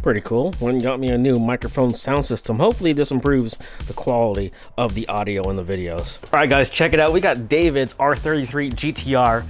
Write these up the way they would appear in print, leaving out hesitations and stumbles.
Pretty cool. Went and got me a new microphone sound system. Hopefully this improves the quality of the audio in the videos. All right, guys, check it out. We got David's R33 GTR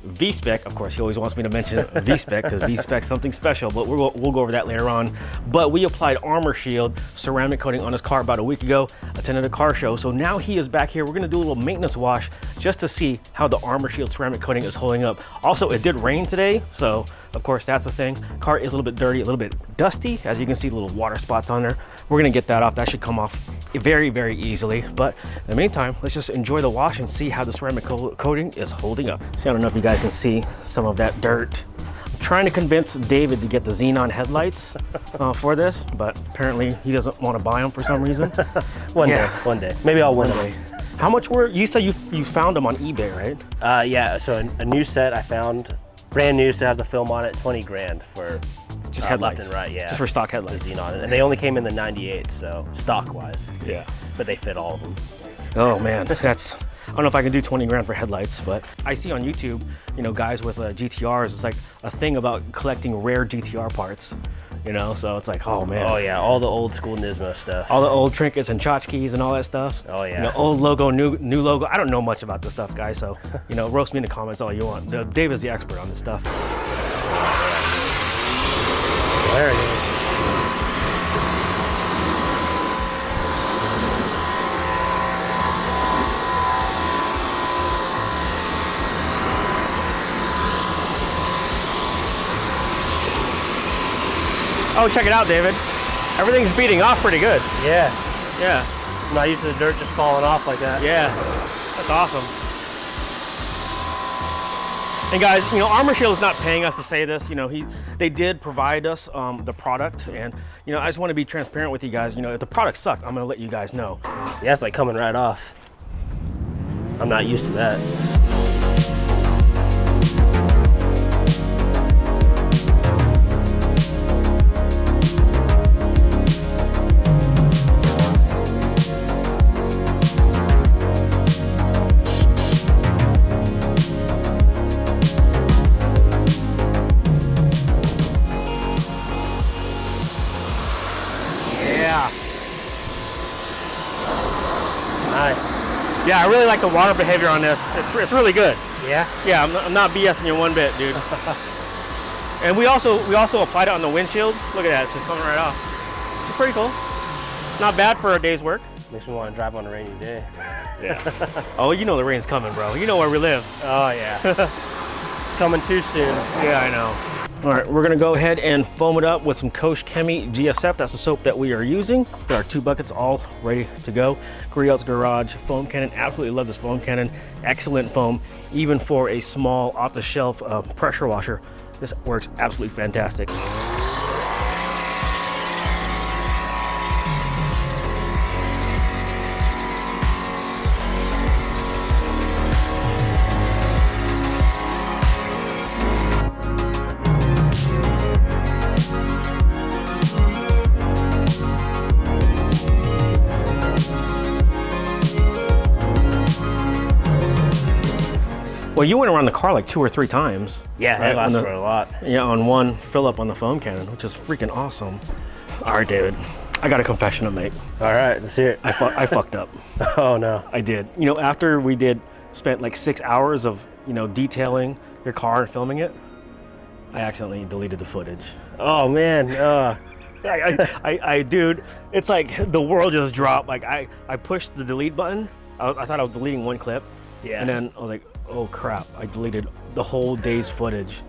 V-Spec. Of course, he always wants me to mention V-Spec because V-Spec's something special, but we'll go over that later on. But we applied Armor Shield ceramic coating on his car about a week ago, attended a car show. So now he is back here. We're gonna do a little maintenance wash just to see how the Armor Shield ceramic coating is holding up. Also, it did rain today, so of course that's a thing. Car is a little bit dirty, a little bit dusty. As you can see, little water spots on there. We're gonna get that off. That should come off very, very easily. But in the meantime, let's just enjoy the wash and see how the ceramic coating is holding up. See, I don't know if you guys can see some of that dirt. I'm trying to convince David to get the xenon headlights for this, but apparently he doesn't want to buy them for some reason. One day. Maybe I'll one day. How much were, you said you found them on eBay, right? Yeah, so a new set I found, brand new, so it has the film on it, 20 grand for just headlights. Left and right, yeah. Just for stock headlights. The xenon, and they only came in the 98, so stock-wise. Yeah. But they fit all of them. Oh man, that's, I don't know if I can do 20 grand for headlights, but I see on YouTube, you know, guys with GTRs, it's like a thing about collecting rare GTR parts, you know, so it's like, oh man. Oh yeah, all the old school Nismo stuff. All the old trinkets and tchotchkes and all that stuff. Oh yeah. You know, old logo, new logo. I don't know much about this stuff, guys, so, you know, roast me in the comments all you want. Dave is the expert on this stuff. There it is. Oh, check it out, David. Everything's beating off pretty good. Yeah. Yeah. I'm not used to the dirt just falling off like that. Yeah, that's awesome. And guys, you know, Armor Shield is not paying us to say this. You know, they did provide us the product, and you know, I just want to be transparent with you guys. You know, if the product sucked, I'm gonna let you guys know. Yeah, it's like coming right off. I'm not used to that. Nice. Yeah, I really like the water behavior on this. It's really good. Yeah? Yeah, I'm not BSing you one bit, dude. And we also applied it on the windshield. Look at that, it's just coming right off. It's pretty cool. Not bad for a day's work. Makes me want to drive on a rainy day. Yeah. Oh, you know the rain's coming, bro. You know where we live. Oh yeah. Coming too soon. Yeah, I know. All right, we're gonna go ahead and foam it up with some Koch-Chemie GSF. That's the soap that we are using. There are 2 buckets all ready to go. Griot's Garage foam cannon. Absolutely love this foam cannon. Excellent foam, even for a small off-the-shelf pressure washer. This works absolutely fantastic. Well, you went around the car like 2 or 3 times. Yeah, right? it lasts for a lot. Yeah, on one fill up on the foam cannon, which is freaking awesome. All right, David, I got a confession to make. All right, let's hear it. I fucked up. Oh no. I did. You know, after we spent like 6 hours of, you know, detailing your car and filming it, I accidentally deleted the footage. Oh man. Dude, it's like the world just dropped. Like I pushed the delete button. I thought I was deleting one clip. Yeah. And then I was like, oh crap, I deleted the whole day's footage.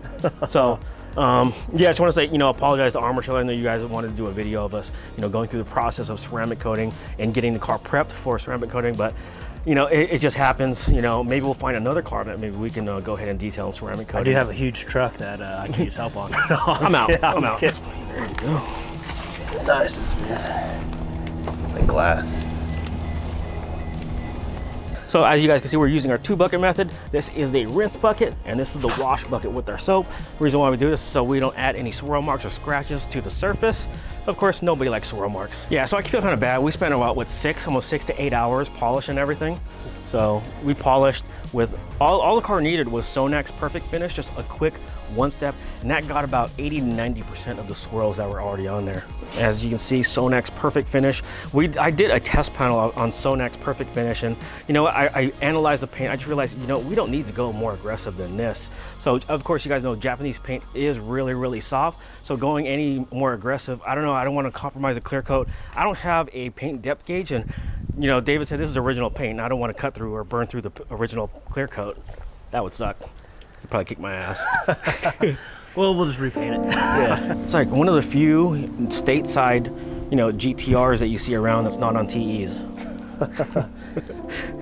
So, yeah, I just want to say, you know, apologize to Armor Shield. I know you guys wanted to do a video of us, you know, going through the process of ceramic coating and getting the car prepped for ceramic coating, but you know, it just happens. You know, maybe we'll find another car that maybe we can go ahead and detail in ceramic coating. I do have a huge truck that I can use help on. I'm out. I'm out. There you go. Nice and smooth. Like glass. So as you guys can see, we're using our 2-bucket method. This is the rinse bucket, and this is the wash bucket with our soap. The reason why we do this is so we don't add any swirl marks or scratches to the surface. Of course, nobody likes swirl marks. Yeah, so I feel kind of bad. We spent about, what, almost 6 to 8 hours polishing everything. So we polished with, all the car needed was Sonak's Perfect Finish, just a quick one step, and that got about 80 to 90% of the swirls that were already on there. As you can see, Sonac's Perfect Finish. I did a test panel on Sonac's Perfect Finish, and you know, I analyzed the paint. I just realized, you know, we don't need to go more aggressive than this. So of course, you guys know Japanese paint is really, really soft. So going any more aggressive, I don't know, I don't want to compromise a clear coat. I don't have a paint depth gauge, and you know, David said this is original paint, and I don't want to cut through or burn through the original clear coat. That would suck. You'd probably kick my ass. Well, we'll just repaint it. Yeah. It's like one of the few stateside, you know, GTRs that you see around that's not on TEs.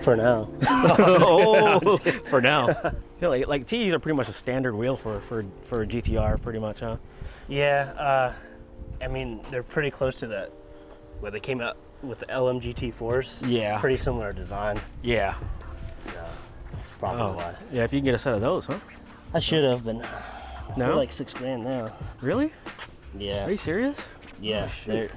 For now. Oh, for now. You know, like TEs are pretty much a standard wheel for a GTR, pretty much, huh? Yeah, I mean, they're pretty close to that, where they came out with the LMGT4s. Yeah. Pretty similar design. Yeah. So that's probably why. Yeah, if you can get a set of those, huh? I should have, but No? they're like $6 grand now. Really? Yeah. Are you serious? Yeah. Oh, They're,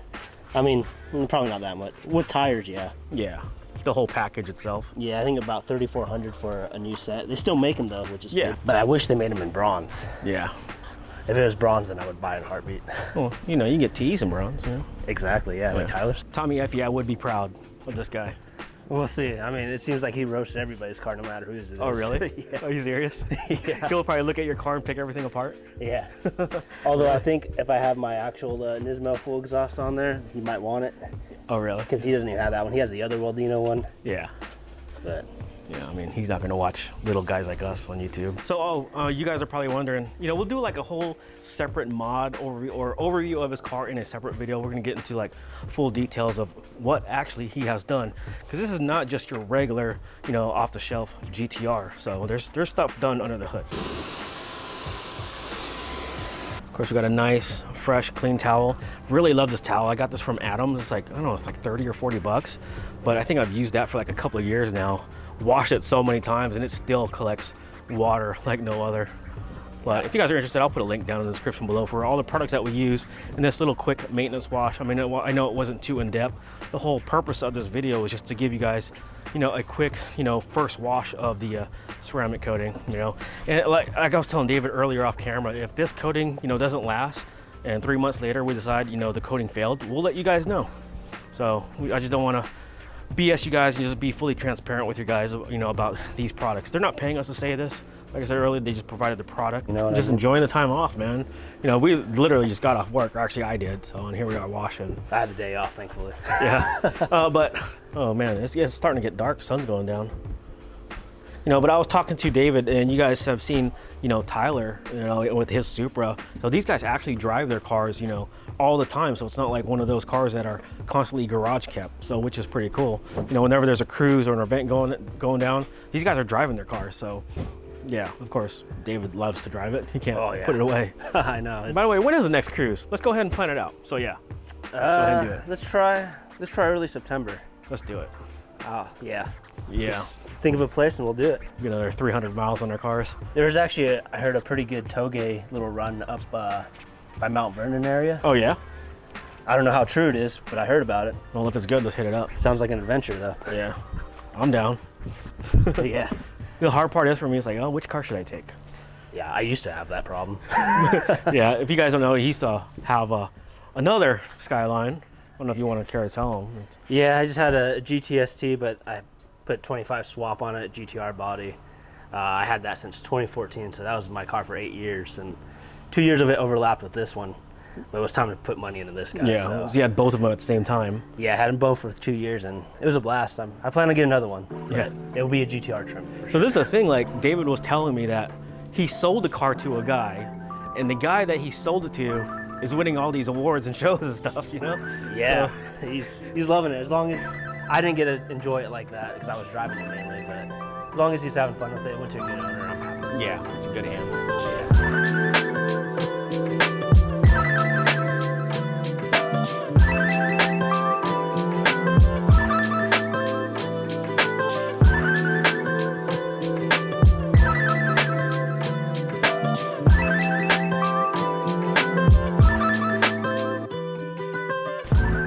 I mean, probably not that much. With tires, yeah. Yeah. The whole package itself. Yeah, I think about $3,400 for a new set. They still make them though, which is Yeah. good. But I wish they made them in bronze. Yeah. If it was bronze, then I would buy it in a heartbeat. Well, you know, you can get TEs in bronze, you know? Exactly, yeah, like Tyler's. Tommy Effie, I would be proud of this guy. We'll see. I mean, it seems like he roasted everybody's car no matter whose it is. Oh, really? Yeah. Are you serious? Yeah. He'll probably look at your car and pick everything apart. Yeah. Although I think if I have my actual Nismo full exhaust on there, he might want it. Oh, really? Because he doesn't even have that one. He has the other Waldino one. Yeah. But Yeah, I mean, he's not gonna watch little guys like us on YouTube. So, you guys are probably wondering, you know, we'll do like a whole separate mod overview of his car in a separate video. We're gonna get into like full details of what actually he has done, because this is not just your regular, you know, off-the-shelf GTR. So there's stuff done under the hood. Of course, we got a nice, fresh, clean towel. Really love this towel. I got this from Adams. It's like, I don't know, it's like 30 or 40 bucks, but I think I've used that for like a couple of years now. Washed it so many times and it still collects water like no other. But if you guys are interested, I'll put a link down in the description below for all the products that we use in this little quick maintenance wash. I mean, I know it wasn't too in-depth. The whole purpose of this video is just to give you guys, you know, a quick, you know, first wash of the ceramic coating, you know. And like I was telling David earlier off camera, if this coating, you know, doesn't last and 3 months later we decide, you know, the coating failed, we'll let you guys know. So I just don't want to BS you guys and just be fully transparent with you guys, you know, about these products. They're not paying us to say this. Like I said earlier, they just provided the product. You know, just enjoying the time off, man. You know, we literally just got off work, or actually I did. So, and here we are washing. I had the day off, thankfully. Yeah. But oh man, it's starting to get dark. Sun's going down. You know, but I was talking to David, and you guys have seen, you know, Tyler, you know, with his Supra. So these guys actually drive their cars, you know, all the time. So it's not like one of those cars that are constantly garage kept. So which is pretty cool. You know, whenever there's a cruise or an event going down, these guys are driving their cars. So yeah, of course, David loves to drive it. He can't put it away. I know. By the way, when is the next cruise? Let's go ahead and plan it out. So yeah, let's go ahead and do it. Let's try early September. Let's do it. Oh, yeah. Yeah. Just think of a place and we'll do it. Get another 300 miles on our cars. There was actually, I heard a pretty good toge little run up by Mount Vernon area. Oh yeah? I don't know how true it is, but I heard about it. Well, if it's good, let's hit it up. Sounds like an adventure though. Yeah, I'm down. But yeah. The hard part is for me, it's like, oh, which car should I take? Yeah, I used to have that problem. Yeah, if you guys don't know, he used to have another Skyline. I don't know if you want to care to tell him. Yeah, I just had a GTST, but I put 25 swap on it, GTR body. I had that since 2014, so that was my car for 8 years, and 2 years of it overlapped with this one. But it was time to put money into this guy. Yeah, so you had both of them at the same time. yeah, I had them both for 2 years, and it was a blast. I plan to get another one. Yeah. It'll be a GTR trim for So sure. this is the thing, like David was telling me that he sold the car to a guy, and the guy that he sold it to is winning all these awards and shows and stuff, you know? Yeah, he's loving it. As long as I didn't get to enjoy it like that because I was driving it mainly, but as long as he's having fun with it, went to a good owner, I'm happy. Yeah, it's in good hands. Yeah.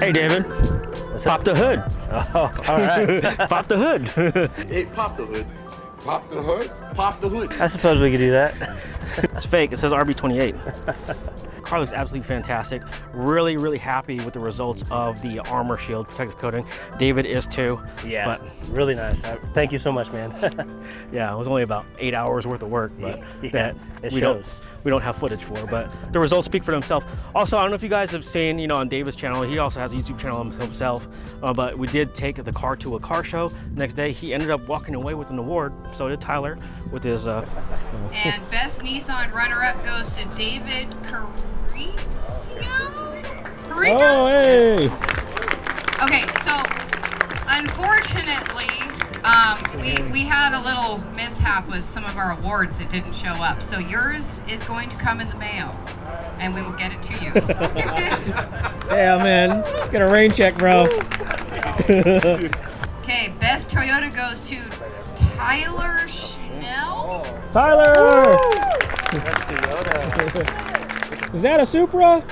Hey, David, pop the hood. Oh, all right. Pop the hood. Hey, pop the hood. Pop the hood? Pop the hood. I suppose we could do that. It's fake. It says RB28. Car looks absolutely fantastic. Really, really happy with the results of the armor shield protective coating. David is too. Yeah, but really nice. Thank you so much, man. yeah, it was only about 8 hours worth of work, but yeah, that it we shows. We don't have footage for, but the results speak for themselves. Also, I don't know if you guys have seen, you know, on David's channel, he also has a YouTube channel himself, but we did take the car to a car show. Next day, he ended up walking away with an award. So did Tyler with his... And best Nissan runner-up goes to David Griot? Oh, hey! Okay, so unfortunately, we had a little mishap with some of our awards that didn't show up. So yours is going to come in the mail, and we will get it to you. Yeah, man. Get a rain check, bro. Okay, best Toyota goes to Tyler Schnell. Tyler! That's Toyota. Is that a Supra?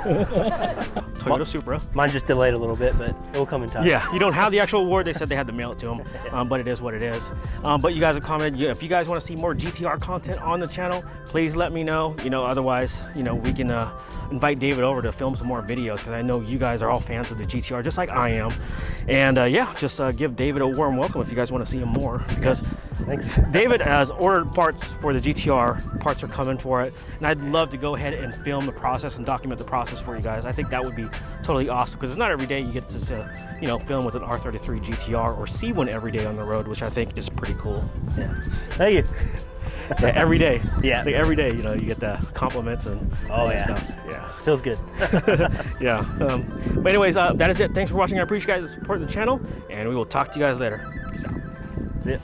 Toyota Supra. Mine just delayed a little bit, but it will come in time. Yeah, you don't have the actual award. They said they had to mail it to him, but it is what it is. But you guys have commented, if you guys want to see more GTR content on the channel, please let me know. You know, otherwise, you know, we can invite David over to film some more videos, because I know you guys are all fans of the GTR, just like I am. And yeah, just give David a warm welcome if you guys want to see him more, because Thanks. David has ordered parts for the GTR. Parts are coming for it, and I'd love to go ahead and film the process and document the process for you guys. I think that would be totally awesome, because it's not every day you get to you know, film with an R33 GTR or see one every day on the road, which I think is pretty cool. Yeah. Thank you. Yeah, every day. Yeah. It's like every day, you know, you get the compliments and all that stuff. Yeah. Feels good. Yeah. But anyways, that is it. Thanks for watching. I appreciate you guys supporting the channel, and we will talk to you guys later. Peace out. See ya.